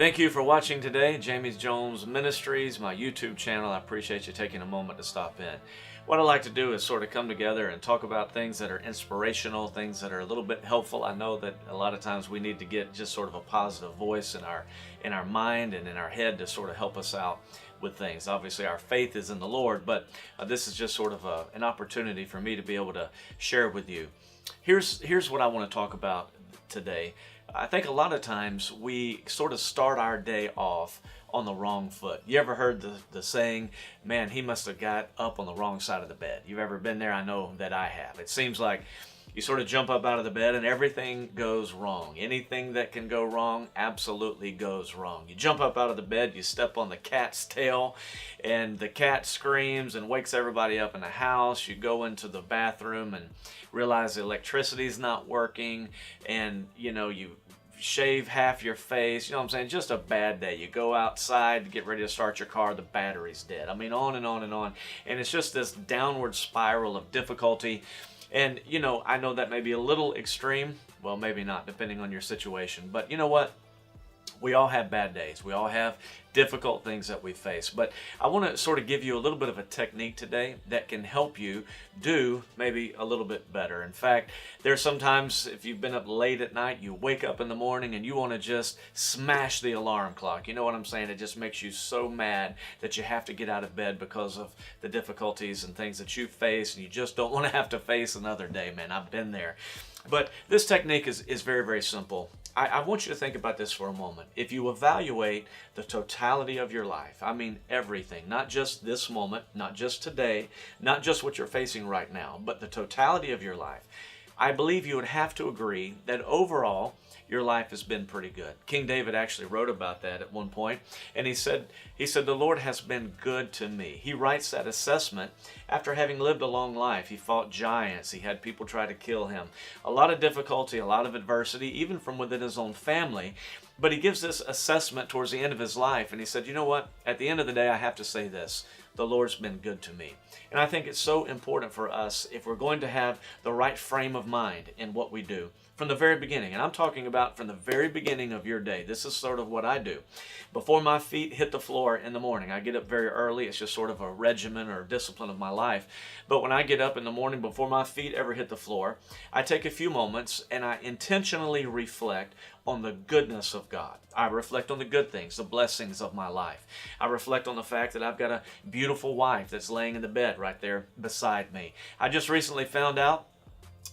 Thank you for watching today, Jamie Jones Ministries, my YouTube channel. I appreciate you taking a moment to stop in. What I like to do is sort of come together and talk about things that are inspirational, things that are a little bit helpful. I know that a lot of times we need to get just sort of a positive voice in our mind and in our head to sort of help us out with things. Obviously, our faith is in the Lord, but this is just sort of an opportunity for me to be able to share with you. Here's what I want to talk about today. I think a lot of times we sort of start our day off on the wrong foot. You ever heard the saying, man, he must have got up on the wrong side of the bed? You've ever been there? I know that I have. It seems like you sort of jump up out of the bed and everything goes wrong. Anything that can go wrong absolutely goes wrong. You jump up out of the bed, you step on the cat's tail, and the cat screams and wakes everybody up in the house. You go into the bathroom and realize the electricity's not working, and you shave half your face, you know what I'm saying? Just a bad day. You go outside to get ready to start your car, the battery's dead. I mean, on and on and on. And it's just this downward spiral of difficulty. And, I know that may be a little extreme. Well, maybe not, depending on your situation. But you know what? We all have bad days. We all have difficult things that we face. But I want to sort of give you a little bit of a technique today that can help you do maybe a little bit better. In fact, there's sometimes if you've been up late at night, you wake up in the morning and you want to just smash the alarm clock. You know what I'm saying? It just makes you so mad that you have to get out of bed because of the difficulties and things that you face, and you just don't want to have to face another day, man. I've been there. But this technique is very, very simple. I want you to think about this for a moment. If you evaluate the totality of your life, I mean everything, not just this moment, not just today, not just what you're facing right now, but the totality of your life, I believe you would have to agree that overall your life has been pretty good. King David actually wrote about that at one point, and he said, the Lord has been good to me. He writes that assessment after having lived a long life. He fought giants. He had people try to kill him. A lot of difficulty, a lot of adversity, even from within his own family. But he gives this assessment towards the end of his life, and he said, you know what? At the end of the day, I have to say this. The Lord's been good to me. And I think it's so important for us, if we're going to have the right frame of mind in what we do, from the very beginning. And I'm talking about from the very beginning of your day. This is sort of what I do. Before my feet hit the floor in the morning, I get up very early. It's just sort of a regimen or discipline of my life. But when I get up in the morning, before my feet ever hit the floor, I take a few moments and I intentionally reflect on the goodness of God. I reflect on the good things, the blessings of my life. I reflect on the fact that I've got a beautiful wife that's laying in the bed right there beside me. I just recently found out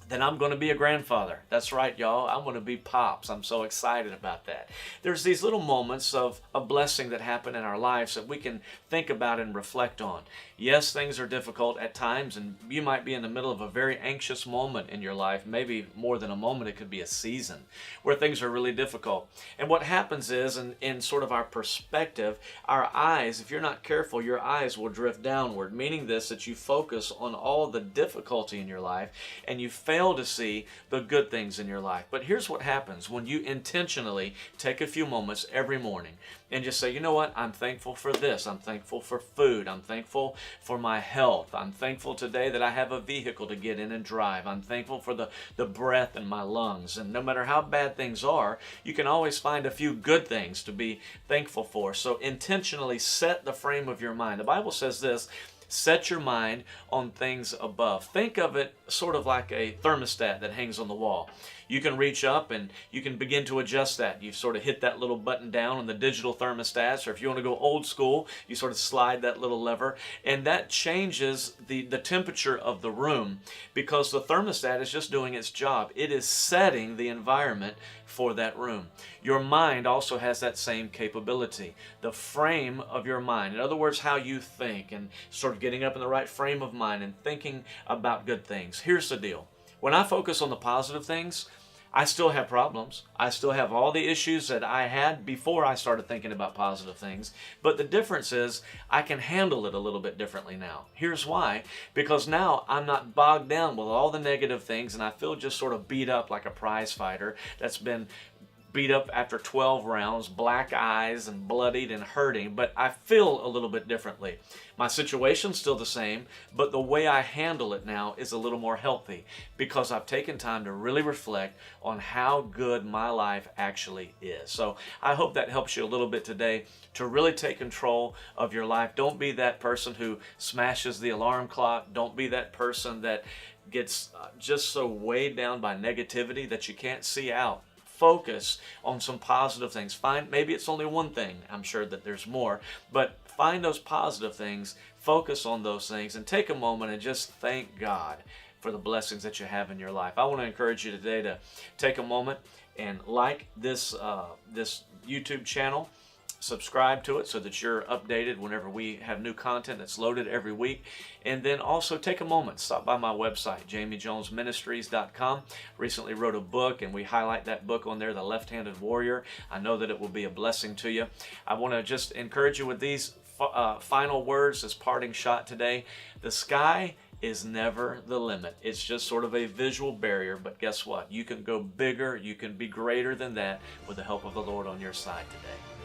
that I'm going to be a grandfather. That's right, y'all. I'm going to be pops. I'm so excited about that. There's these little moments of a blessing that happen in our lives that we can think about and reflect on. Yes, things are difficult at times, and you might be in the middle of a very anxious moment in your life, maybe more than a moment. It could be a season where things are really difficult. And what happens is, in sort of our perspective, our eyes, if you're not careful, your eyes will drift downward, meaning this, that you focus on all the difficulty in your life, and you fail to see the good things in your life. But here's what happens when you intentionally take a few moments every morning and just say, you know what, I'm thankful for this. I'm thankful for food. I'm thankful for my health. I'm thankful today that I have a vehicle to get in and drive. I'm thankful for the breath in my lungs. And no matter how bad things are, you can always find a few good things to be thankful for. So intentionally set the frame of your mind. The Bible says this: set your mind on things above. Think of it sort of like a thermostat that hangs on the wall. You can reach up and you can begin to adjust that. You sort of hit that little button down on the digital thermostats, or if you want to go old school, you sort of slide that little lever, and that changes the temperature of the room, because the thermostat is just doing its job. It is setting the environment for that room. Your mind also has that same capability. The frame of your mind, in other words, how you think, and sort of getting up in the right frame of mind and thinking about good things. Here's the deal. When I focus on the positive things, I still have problems. I still have all the issues that I had before I started thinking about positive things. But the difference is I can handle it a little bit differently now. Here's why. Because now I'm not bogged down with all the negative things, and I feel just sort of beat up like a prize fighter that's been beat up after 12 rounds, black eyes and bloodied and hurting, but I feel a little bit differently. My situation's still the same, but the way I handle it now is a little more healthy because I've taken time to really reflect on how good my life actually is. So I hope that helps you a little bit today to really take control of your life. Don't be that person who smashes the alarm clock. Don't be that person that gets just so weighed down by negativity that you can't see out. Focus on some positive things. Maybe it's only one thing. I'm sure that there's more, but find those positive things, focus on those things, and take a moment and just thank God for the blessings that you have in your life. I want to encourage you today to take a moment and like this YouTube channel. Subscribe to it so that you're updated whenever we have new content that's loaded every week. And then also take a moment, stop by my website, jamiejonesministries.com. Recently wrote a book, and we highlight that book on there, The Left-Handed Warrior. I know that it will be a blessing to you. I want to just encourage you with these final words as parting shot today. The sky is never the limit. It's just sort of a visual barrier, but guess what? You can go bigger, you can be greater than that with the help of the Lord on your side today.